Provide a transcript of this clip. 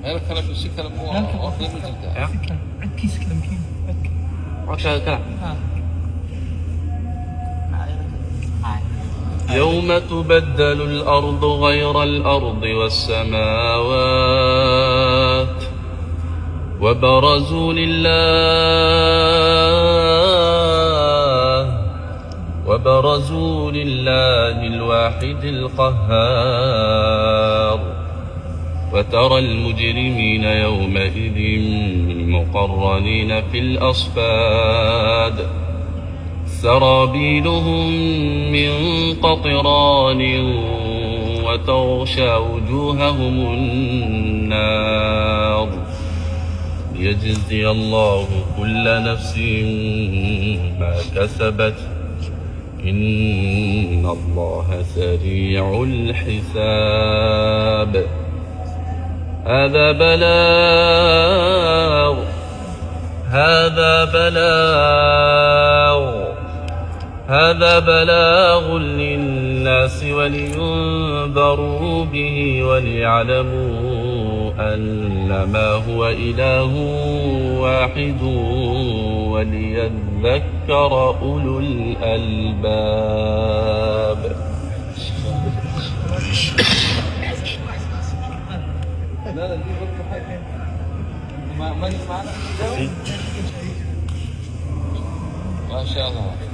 هذا كلام بس كلام هو أفضل من جدا. عكي سكلم كين عكي. عشان كلام. يوم تبدل الأرض غير الأرض والسماوات وبرزوا لله الواحد القهار وترى المجرمين يومئذ مقرنين في الأصفاد سرابيلهم من قطران وتغشى وجوههم النار ليجزي الله كل نفس ما كسبت إن الله سريع الحساب. هذا بلاغ للناس ولينذروا به وليعلموا أنما هو إله واحد وليذكر أولو الألباب. ما شاء الله.